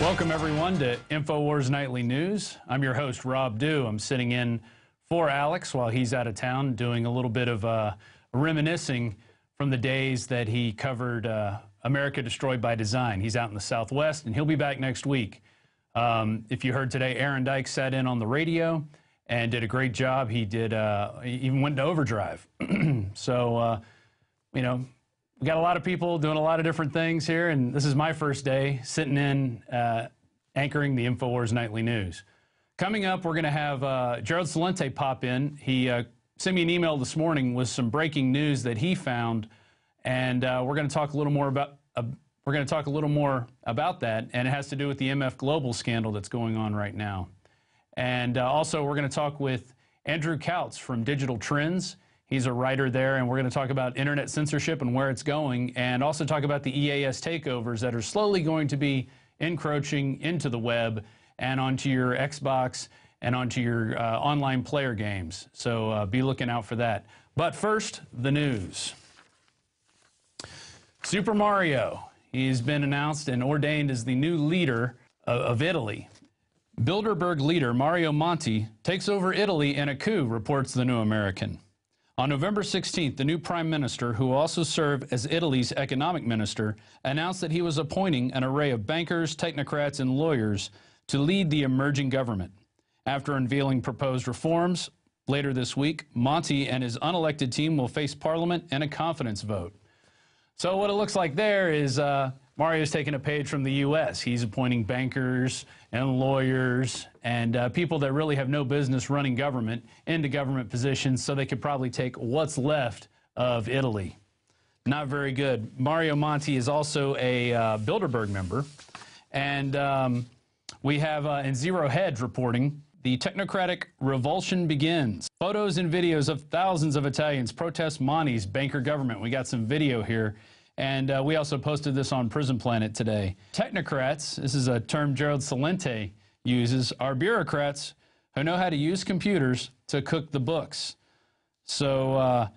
Welcome, everyone, to InfoWars Nightly News. I'm your host, Rob Dew. I'm sitting in for Alex while he's out of town doing a little bit of reminiscing from the days that he covered America Destroyed by Design. He's out in the Southwest, and he'll be back next week. If you heard today, Aaron Dyke sat in on the radio and did a great job. He did, he even went to overdrive. So, you know, we got a lot of people doing a lot of different things here, and this is my first day sitting in, anchoring the InfoWars Nightly News. Coming up, we're going to have Gerald Celente pop in. He sent me an email this morning with some breaking news that he found, and we're going to talk a little more about that, and it has to do with the MF Global scandal that's going on right now. And also, we're going to talk with Andrew Kautz from Digital Trends. He's a writer there, and we're going to talk about internet censorship and where it's going, and also talk about the EAS takeovers that are slowly going to be encroaching into the web and onto your Xbox and onto your online player games. So be looking out for that. But first, the news. Super Mario. He's been announced and ordained as the new leader of Italy. Bilderberg leader Mario Monti takes over Italy in a coup, reports the New American. On November 16th, the new prime minister, who will also serve as Italy's economic minister, announced that he was appointing an array of bankers, technocrats, and lawyers to lead the emerging government. After unveiling proposed reforms later this week, Monti and his unelected team will face Parliament and a confidence vote. So what it looks like there is Mario's taking a page from the U.S. He's appointing bankers and lawyers and people that really have no business running government into government positions so they could probably take what's left of Italy. Not very good. Mario Monti is also a Bilderberg member. And we have in Zero Hedge reporting, the technocratic revulsion begins. Photos and videos of thousands of Italians protest Monti's banker government. We got some video here. And we also posted this on Prison Planet today. Technocrats, this is a term Gerald Celente uses, are bureaucrats who know how to use computers to cook the books. So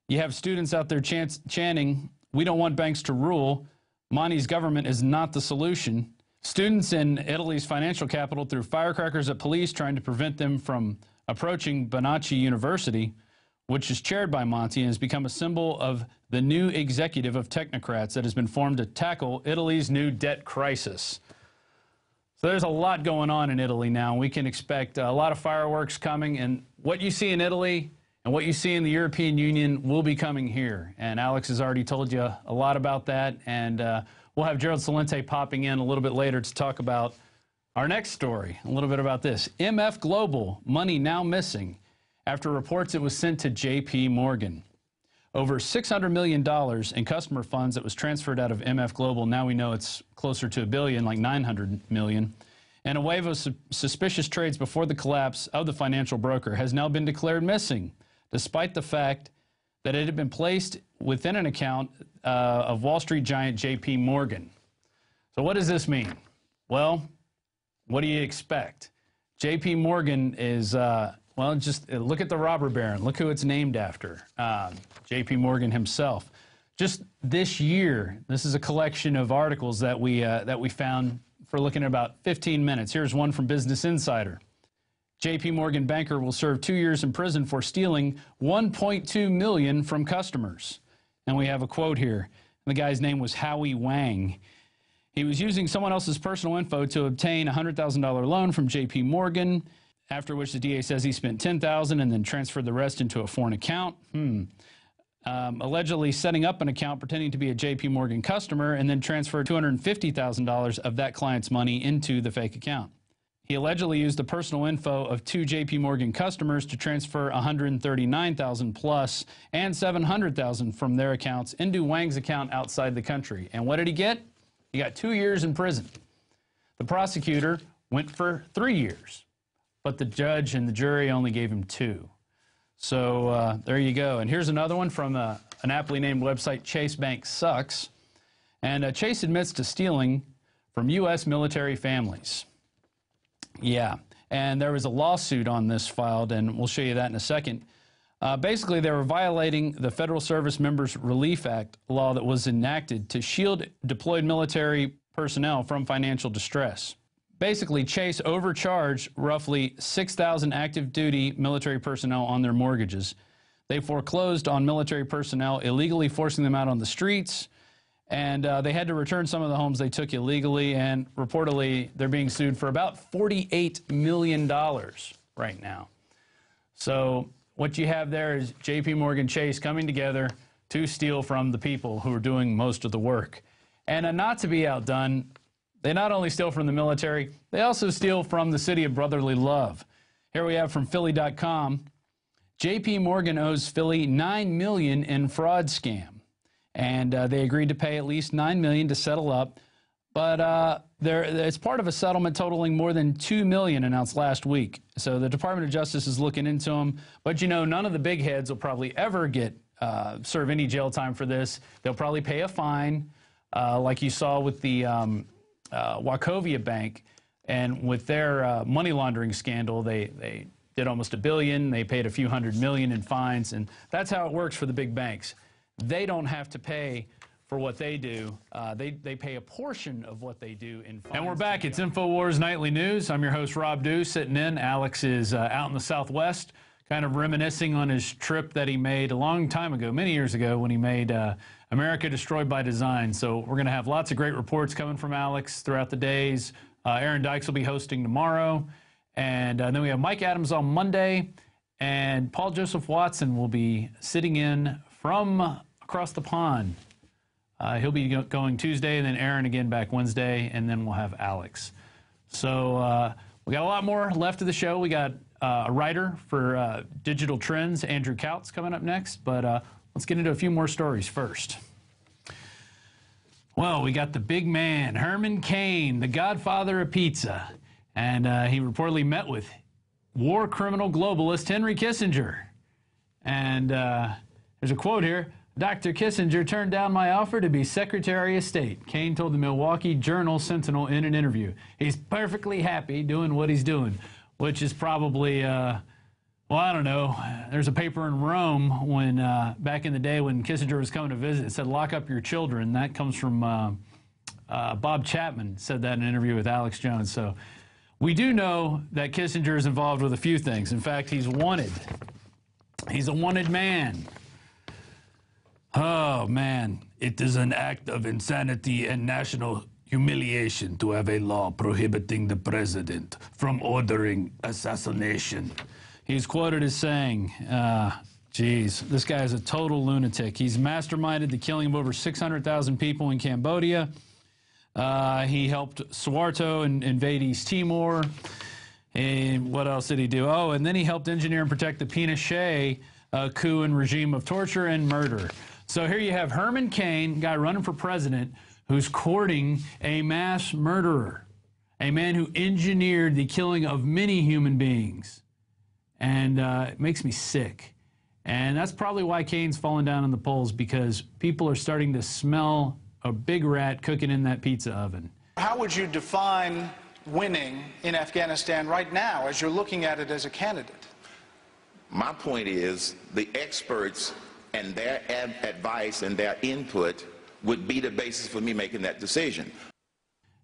you have students out there chanting, "We don't want banks to rule. Monti's government is not the solution." Students in Italy's financial capital threw firecrackers at police trying to prevent them from approaching Bonacci University, which is chaired by Monti and has become a symbol of the new executive of technocrats that has been formed to tackle Italy's new debt crisis. So there's a lot going on in Italy now. We can expect a lot of fireworks coming, and what you see in Italy and what you see in the European Union will be coming here. And Alex has already told you a lot about that, and we'll have Gerald Celente popping in a little bit later to talk about our next story, a little bit about this. MF Global, money now missing. After reports it was sent to J.P. Morgan. Over $600 million in customer funds that was transferred out of MF Global. Now we know it's closer to $1 billion, like $900 million. And a wave of suspicious trades before the collapse of the financial broker has now been declared missing, despite the fact that it had been placed within an account of Wall Street giant J.P. Morgan. So what does this mean? Well, what do you expect? J.P. Morgan is... well, just look at the robber baron. Look who it's named after, J.P. Morgan himself. Just this year, this is a collection of articles that we found for looking at about 15 minutes. Here's one from Business Insider. J.P. Morgan banker will serve 2 years in prison for stealing $1.2 million from customers. And we have a quote here. The guy's name was Howie Wang. He was using someone else's personal info to obtain a $100,000 loan from J.P. Morgan. After which the DA says he spent $10,000 and then transferred the rest into a foreign account. Allegedly setting up an account pretending to be a J.P. Morgan customer and then transferred $250,000 of that client's money into the fake account. He allegedly used the personal info of 2 J.P. Morgan customers to transfer $139,000 plus and $700,000 from their accounts into Wang's account outside the country. And what did he get? He got 2 years in prison. The prosecutor went for 3 years. But the judge and the jury only gave him 2. So there you go. And here's another one from an aptly named website, Chase Bank Sucks. And Chase admits to stealing from U.S. military families. Yeah, and there was a lawsuit on this filed, and we'll show you that in a second. Basically, they were violating the Federal Service Members Relief Act law that was enacted to shield deployed military personnel from financial distress. basically, Chase overcharged roughly 6,000 active duty military personnel on their mortgages. They foreclosed on military personnel, illegally forcing them out on the streets. And they had to return some of the homes they took illegally. And reportedly, they're being sued for about $48 million right now. So what you have there is J.P. Morgan Chase coming together to steal from the people who are doing most of the work. And not to be outdone, they not only steal from the military, they also steal from the city of brotherly love. Here we have from Philly.com, J.P. Morgan owes Philly $9 million in fraud scam. And they agreed to pay at least $9 million to settle up. But it's part of a settlement totaling more than $2 million announced last week. So the Department of Justice is looking into them. But, you know, none of the big heads will probably ever get serve any jail time for this. They'll probably pay a fine, like you saw with the Wachovia Bank. And with their money laundering scandal, they did almost $1 billion. They paid a few $100 million in fines. And that's how it works for the big banks. They don't have to pay for what they do. They pay a portion of what they do in fines. And we're back. It's InfoWars Nightly News. I'm your host, Rob Dew, sitting in. Alex is out in the Southwest, kind of reminiscing on his trip that he made a long time ago, many years ago, when he made America Destroyed by Design. So we're going to have lots of great reports coming from Alex throughout the days. Aaron Dykes will be hosting tomorrow. And then we have Mike Adams on Monday. And Paul Joseph Watson will be sitting in from across the pond. He'll be going Tuesday, and then Aaron again back Wednesday, and then we'll have Alex. So we got a lot more left of the show. We got a writer for Digital Trends, Andrew Kautz, coming up next. But let's get into a few more stories first. Well, we got the big man, Herman Cain, the godfather of pizza. And he reportedly met with war criminal globalist Henry Kissinger. And there's a quote here. Dr. Kissinger turned down my offer to be Secretary of State, Cain told the Milwaukee Journal-Sentinel in an interview. He's perfectly happy doing what he's doing, which is probably, well, I don't know. There's a paper in Rome when, back in the day when Kissinger was coming to visit, it said, lock up your children. That comes from Bob Chapman, said that in an interview with Alex Jones. So we do know that Kissinger is involved with a few things. In fact, he's wanted. He's a wanted man. Oh, man, it is an act of insanity and national humiliation to have a law prohibiting the president from ordering assassination. He's quoted as saying, geez, this guy is a total lunatic. He's masterminded the killing of over 600,000 people in Cambodia. He helped Suharto invade East Timor. And what else did he do? Oh, and then he helped engineer and protect the Pinochet coup and regime of torture and murder. So here you have Herman Cain, guy running for president, who's courting a mass murderer, a man who engineered the killing of many human beings. And it makes me sick. And that's probably why Cain's fallen down in the polls, because people are starting to smell a big rat cooking in that pizza oven. How would you define winning in Afghanistan right now as you're looking at it as a candidate? My point is the experts and their advice and their input would be the basis for me making that decision.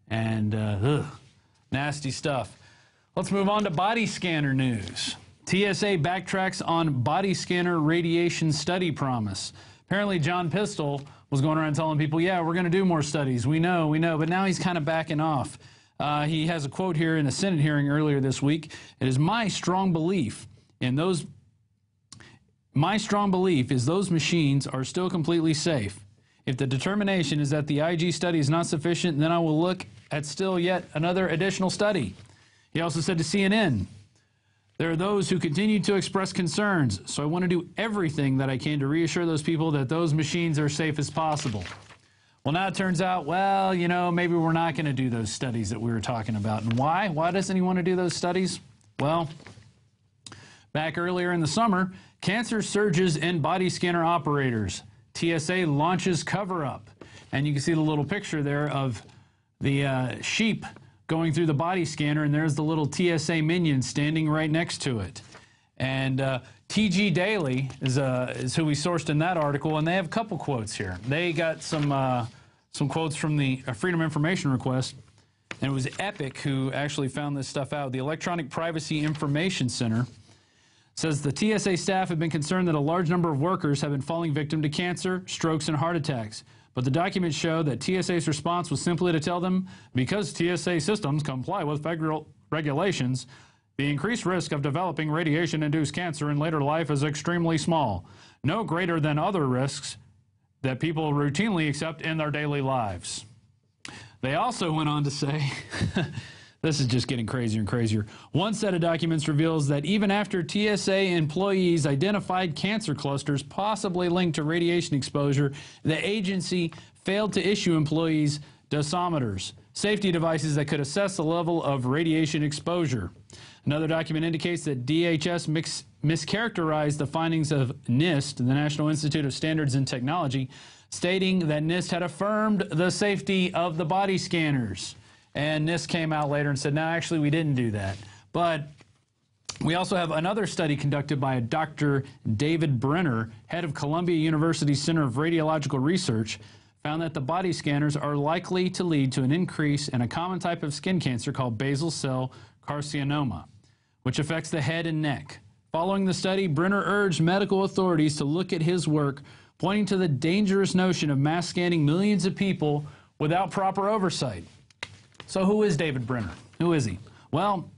And nasty stuff. Let's move on to body scanner news. TSA backtracks on body scanner radiation study promise. Apparently John Pistol was going around telling people, yeah, we're going to do more studies. We know, but now he's kind of backing off. He has a quote here in a Senate hearing earlier this week. It is my strong belief is those machines are still completely safe. If the determination is that the IG study is not sufficient, then I will look at still yet another additional study. He also said to CNN, there are those who continue to express concerns, so I want to do everything that I can to reassure those people that those machines are safe as possible. Well, now it turns out, well, you know, maybe we're not going to do those studies that we were talking about. And why? Why doesn't he want to do those studies? Well, back earlier in the summer, cancer surges in body scanner operators. TSA launches cover-up. And you can see the little picture there of the sheep going through the body scanner, and there's the little TSA minion standing right next to it. And TG Daily is who we sourced in that article, and they have a couple quotes here. They got some quotes from the Freedom of Information request. And it was Epic who actually found this stuff out. The Electronic Privacy Information Center says the TSA staff have been concerned that a large number of workers have been falling victim to cancer, strokes, and heart attacks. But the documents show that TSA's response was simply to tell them, because TSA systems comply with federal regulations, the increased risk of developing radiation-induced cancer in later life is extremely small, no greater than other risks that people routinely accept in their daily lives. They also went on to say, this is just getting crazier and crazier. One set of documents reveals that even after TSA employees identified cancer clusters possibly linked to radiation exposure, the agency failed to issue employees dosimeters, safety devices that could assess the level of radiation exposure. Another document indicates that DHS mischaracterized the findings of NIST, the National Institute of Standards and Technology, stating that NIST had affirmed the safety of the body scanners. And NIST came out later and said, no, actually, we didn't do that. But we also have another study conducted by a Dr. David Brenner, head of Columbia University Center of Radiological Research, found that the body scanners are likely to lead to an increase in a common type of skin cancer called basal cell carcinoma, which affects the head and neck. Following the study, Brenner urged medical authorities to look at his work, pointing to the dangerous notion of mass scanning millions of people without proper oversight. So who is David Brenner? Who is he? Well,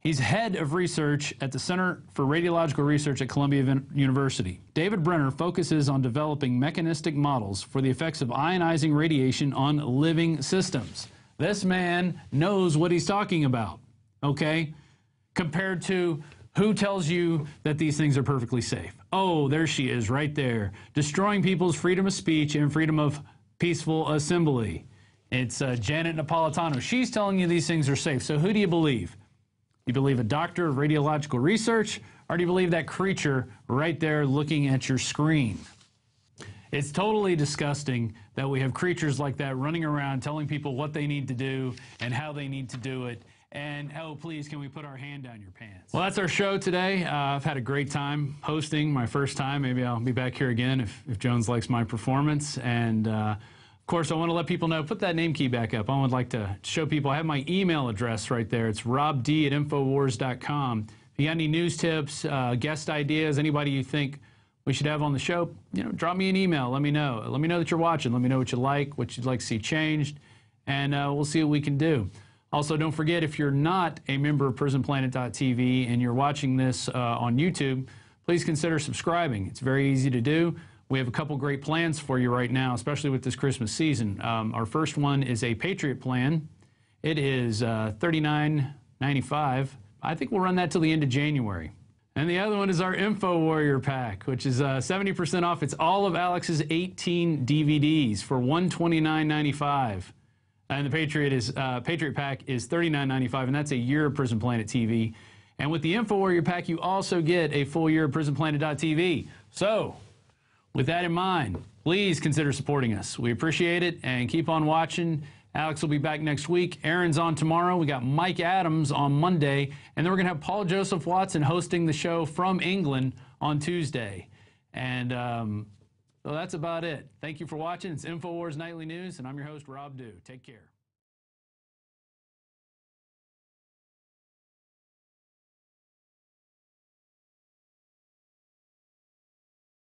he's head of research at the Center for Radiological Research at Columbia University. David Brenner focuses on developing mechanistic models for the effects of ionizing radiation on living systems. This man knows what he's talking about, okay? Compared to who tells you that these things are perfectly safe? Oh, there she is right there, destroying people's freedom of speech and freedom of peaceful assembly. It's Janet Napolitano. She's telling you these things are safe. So who do you believe? You believe a doctor of radiological research, or do you believe that creature right there looking at your screen? It's totally disgusting that we have creatures like that running around telling people what they need to do and how they need to do it. And, oh, please, can we put our hand down your pants? Well, that's our show today. I've had a great time hosting, my first time. Maybe I'll be back here again if Jones likes my performance. And, of course, I want to let people know, put that name key back up. I would like to show people, I have my email address right there. It's robd@infowars.com. If you got any news tips, guest ideas, anybody you think we should have on the show, drop me an email. Let me know. Let me know that you're watching. Let me know what you like, what you'd like to see changed, and we'll see what we can do. Also, don't forget, if you're not a member of PrisonPlanet.tv and you're watching this on YouTube, please consider subscribing. It's very easy to do. We have a couple great plans for you right now, especially with this Christmas season. Our first one is a Patriot plan. It is $39.95. I think we'll run that till the end of January. And the other one is our Info Warrior Pack, which is 70% off. It's all of Alex's 18 DVDs for $129.95. And the Patriot Pack is $39.95, and that's a year of Prison Planet TV. And with the Info Warrior Pack, you also get a full year of PrisonPlanet.tv. So, with that in mind, please consider supporting us. We appreciate it, and keep on watching. Alex will be back next week. Aaron's on tomorrow. We got Mike Adams on Monday, and then we're going to have Paul Joseph Watson hosting the show from England on Tuesday. And so that's about it. Thank you for watching. It's InfoWars Nightly News, and I'm your host, Rob Dew. Take care.